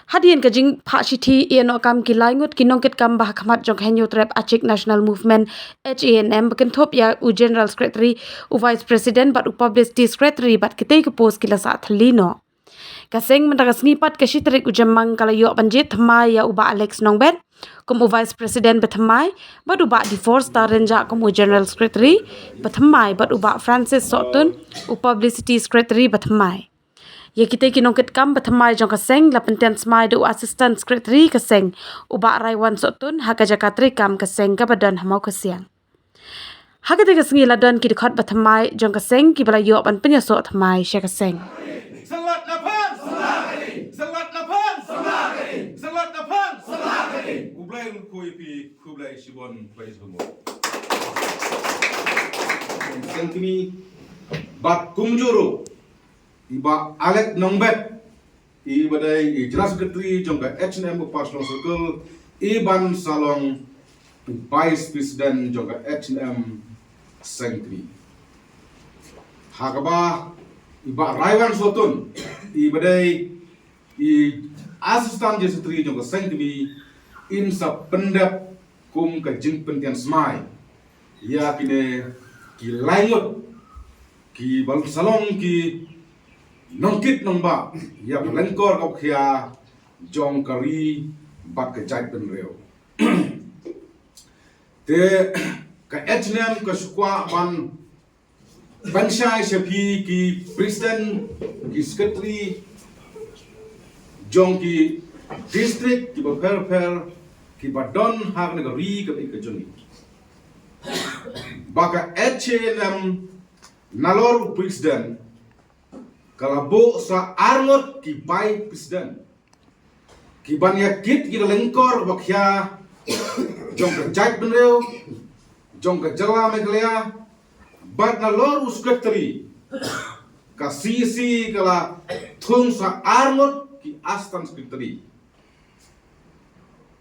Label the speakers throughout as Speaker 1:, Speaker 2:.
Speaker 1: Hadian kajing Pak Shiti iano kam ki laingut kinongkit kam bah kamat jong henyo trap Acik National Movement HANM bekentop ya u General Secretary u Vice President bat u Publicity Secretary bat kitay ke pos kila saat lino. Kaseng mendakas ngipat kashitrik u jamang kala yo banjit thamai ya uba Alex Nongbet kum u Vice President bethamai bat uba di Force Star Renja kum u General Secretary bethamai bat uba Francis Sotun u Publicity Secretary bethamai. Ya kita kinongkit kam bethamai jong kaseng la pentian smai do Assistant Secretary kaseng uba Raiwan Sotun haka jakatri kam kaseng ka badan hamau kasiang. Haka te kasengi ladan ki dikhat bethamai jong kaseng ki bala yo ban penyaso thamai sya kaseng.
Speaker 2: Salat napan, salat napan, salat napan. Kublai koi pi kublai shibon kublai semua. Sentini bat kumjuru iba Alex Nongbet i badai i General Secretary jongka H&M Personal Circle iban salong Vice President jongka H&M Secretary hakaba iba Raiwan Sotun i badai i Assistant Secretary jongka Secretary in sa pendap kum ka jing pentian smai ya kine ki laingut ki bal salong ki nongkit nongba ya lengkor kau kia jong kari bat ke jai penreo te ka H&M ka sukwa ban shai shapi ki president ki secretary jong ki district ki per ki badon hak negeri ke joni baka H&M nalor president kalabo sa arngot ki bai presiden ki banya kit ki lengkor bakya jong ka jai benreu jong ka jala meglea bat na lor secretary ka sisi kala thung sa arngot ki astan secretary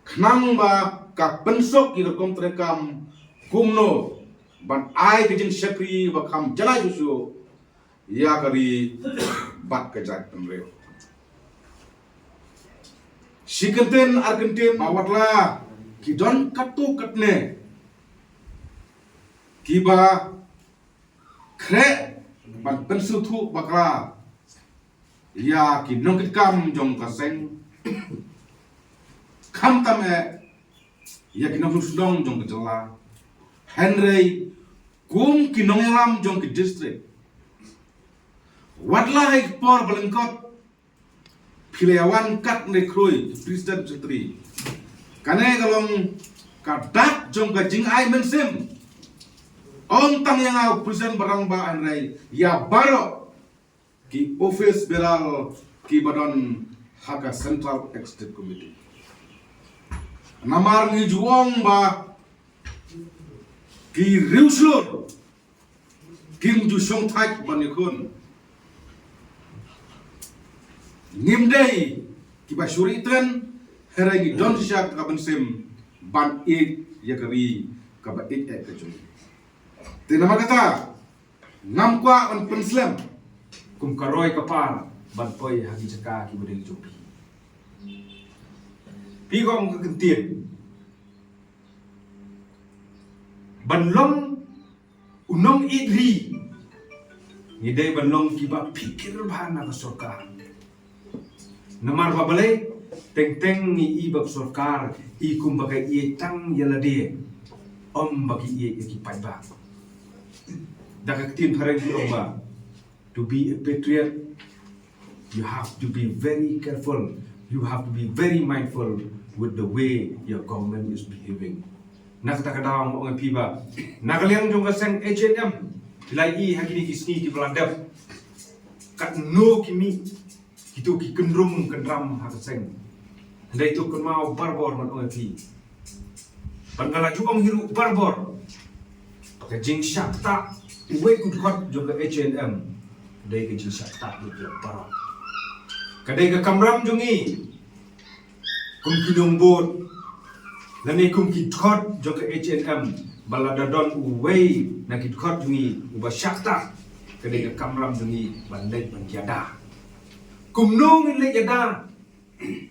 Speaker 2: khnang ba ka pensok ki kom trekam kumno ban ai ki jing shakri ba kham jala jusu ya kari bat kejat penreo. Sikenten Argentin awatlah kidon katu katne kiba kre ban pensu thu bakra ya kinong kitkam jong kaseng kam tame ya kinong sudong jong kejala Henry kum kinong ram jong ke district Wadlah ekspor belengkot Pileawan kat nekroi Presiden Secretary Kane kalong kadak jong kajing ai mensim Om tang yang au presiden barang ba anrai Ya baro Ki office beral Ki badan Haka Central Executive Committee Namar ni juong ba Ki riuslur Kim ju song thak banikun Nimdei kiba syuritan herangi don syak kaban sim ban ik yakari kaba ik kajun. Tinama kata ngam kwa on penslam
Speaker 3: kum karoy kapar ban poi hagi jaka ki bodeng jopi pigong kekentien ban long unong idri ngidai ban long kiba pikir bhana ka sorkar Namar babalai teng ni ibab sorkar ikum bagai ie tang yalade om bagi ie ki paiba dakaktin harang ki omba to be a patriot you have to be very careful you have to be very mindful with the way your government is behaving nakata kadang ong piba nakaliang jong kaseng H&M lai i hakini kisni ki beladap kat no kimi itu ki kendram hakaseng ndai tu kan mau barbor man ong pi pangala juang hiru barbor pakai jing syakta uwe ku khot jong ke H&M dai ke jing syakta du parot kadai ke kamram jongi kum kinong bot lani kum ki khot jong ke H&M balada don uwe na ki khot jongi uba syakta kadai ke kamram jongi bandai banjada kumnong ile jada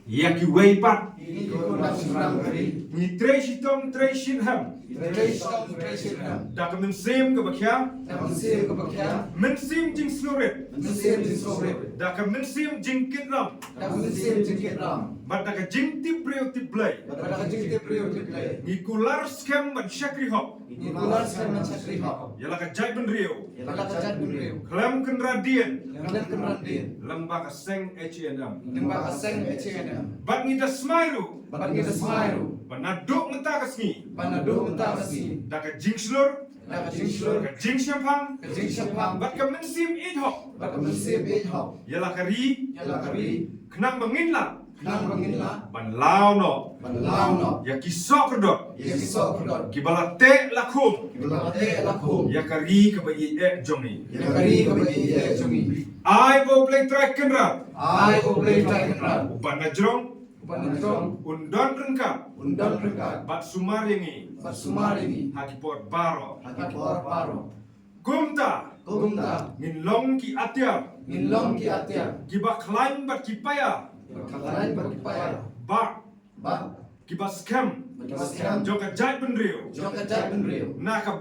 Speaker 3: ya ki wei pat
Speaker 4: ini kona sinram kari
Speaker 3: ni tre shitom tre shin ham
Speaker 4: Treisham Treisham
Speaker 3: da ka min sim ka bakhya
Speaker 4: Namun sim kebakian
Speaker 3: min sim jing snoret
Speaker 4: Mesim di sore
Speaker 3: da ka min sim jing kit ram
Speaker 4: Namun sim jengkit ram
Speaker 3: ba da ka jing tip breu tip blai
Speaker 4: Pada jengkit priyo tiplay
Speaker 3: ni kular scam ban shakri hop
Speaker 4: Ini kular sekarang mencari hak
Speaker 3: ya la ka jai ban riu
Speaker 4: Pada kacat beriyo
Speaker 3: klam kan radian
Speaker 4: Kalian kemeran din
Speaker 3: lamba ka seng H&M
Speaker 4: Nimba aseng H&M
Speaker 3: bat ni da smairu
Speaker 4: Bapak kita semairu
Speaker 3: ba na dok menta ka sngi
Speaker 4: Panado mentah kasi
Speaker 3: da ka jing slur
Speaker 4: Nak jing slur
Speaker 3: ka jing champang
Speaker 4: Kajing syapang
Speaker 3: bat ka min sim it hop
Speaker 4: Bapak mesim ej hak
Speaker 3: ya la ka ri
Speaker 4: Yala kari
Speaker 3: knang bangin la
Speaker 4: Nang banginlah
Speaker 3: ban lao no
Speaker 4: Panlaw no
Speaker 3: ya ki sok dot
Speaker 4: Ia kisah kedot
Speaker 3: ki bala te la khum
Speaker 4: Belate laku
Speaker 3: ya ka ri ka ba i e jongi
Speaker 4: Ia kari kebagi ia cungi
Speaker 3: ai bo play track kenra
Speaker 4: Ai ko play try kenal
Speaker 3: ban na jrong
Speaker 4: Panadong
Speaker 3: undon rengkap
Speaker 4: Undang rekat
Speaker 3: bat sumaringi
Speaker 4: Bersumar ini
Speaker 3: hakipot baro
Speaker 4: Hati por paro
Speaker 3: gumta
Speaker 4: Kugumta
Speaker 3: ngin long ki atyar
Speaker 4: Nilong ki atia
Speaker 3: ki ba klaim bat ki paya
Speaker 4: Berkalain berkipaya
Speaker 3: ba
Speaker 4: Ba
Speaker 3: ki ba scam
Speaker 4: Berkipaskan
Speaker 3: joka jai benriu
Speaker 4: Jok kejat benriu
Speaker 3: na ka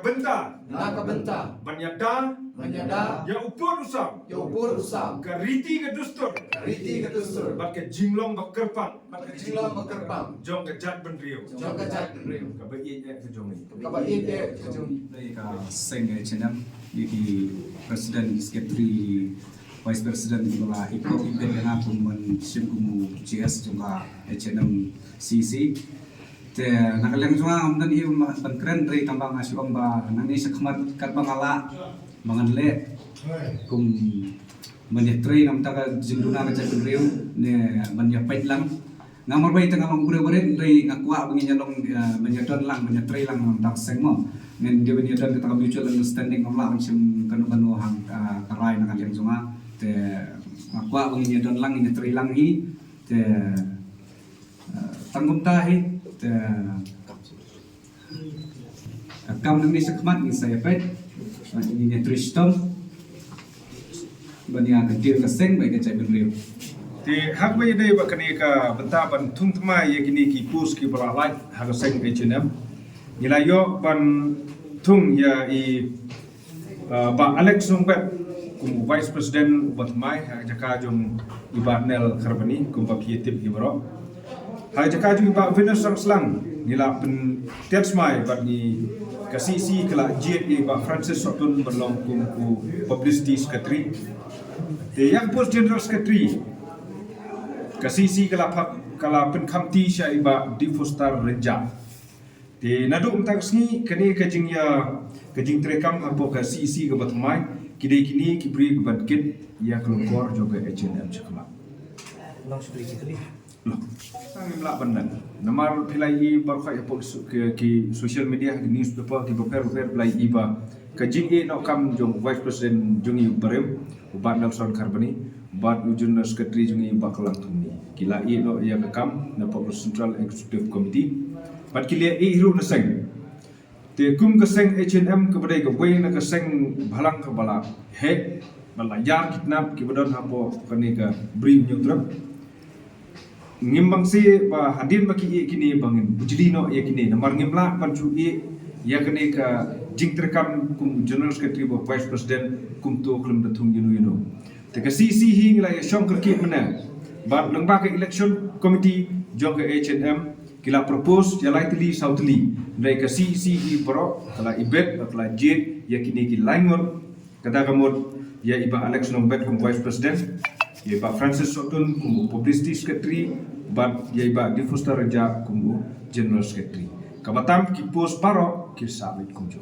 Speaker 3: benta
Speaker 4: Naka benta
Speaker 3: banyada
Speaker 4: Menyada
Speaker 3: ya upor usam
Speaker 4: Ya upur usam
Speaker 3: ka riti ka dustur
Speaker 4: Riti ketusur
Speaker 3: bat ka jinglong ba kerpang
Speaker 4: Kejilong berkerpang
Speaker 3: jong ka jat benriu
Speaker 4: Jok kejat benriu
Speaker 3: ka ba i e ka jongi
Speaker 4: Kaba ide kejung
Speaker 5: Ka seng H&M di Presiden Sekretari Vice President itulah ikut event yang aku mensim kumu CS juga H&M CC. Te nakaleng juga amdan iu bangkren dari tambang asyik omba nani sekmat kat bangala manganle kum menyetrei nam taga jinduna ka jadriu ne menyapait lang ngamor bai tengah mangure-ure dari ngakwa bengi nyalong menyedon lang menyetrei lang nam tak sengmo nen dia menyedon kita mutual understanding ngomlah macam kanu hang karai nakaleng juga te ngakwa bengi nyedon lang menyetri lang hi te tanggung tahi te kam nang ni sekmat ni saya pet ini nyetri stom bania kedir keseng baik kecai benriu
Speaker 3: Ti hak ba ide ba kani ka benta ban tung tma ye kini ki pus ki bala lai hak seng H&M nila yo ban tung ya i ba Alex Numbet kum vice president bat mai hak jaka jong iba nel kharbani kum ba pietip ibro hak jaka jong iba Venus Slang nila pen tiats mai bat ni kasisi kala jet iba Francis Sotun berlong kum ku publicity secretary te yang post general secretary kasisi kala pen kamti sya iba difustar renja te nadu umtak sni kani kajing ya kajing trekam apo kasisi ke batmai kidai kini kibri badkit ya kelukor juga H&M chakla loh kami melak benar namar pilai barkai apo ki social media ki newspaper ki paper pilai iba kajing e no kam jong vice president jungi barem ubat Nelson Carboni bat ujun sekretari jungi bakalang tuni kila i no ya kam na Papua Central Executive Committee bat kila i hiru na seng te kum ka seng H&M ka badai ka wei na ka seng bhalang ka bala he bala yar kidnap ki badon hapo kani ka bri nyutrap ngimbang si ba hadin ba ki i kini bangin bujli no ya kini na mar ngimla pancu i ya kani ka jing terkam kum general secretary ba vice president kum to klum da tung yunu te ka CC hi ngila ya shong kerki mana ba lengba ka election committee jong ka H&M kila propose jalai tili sautli dari ka CC hi pro kala ibet kala jet ya kini ki laingor kata kamot ya iba Alex Nombet kum vice president ya iba Francis Sotun kum publicity secretary ba ya iba Difusta Raja kum general secretary kabatam ki post paro ki sabit kum jo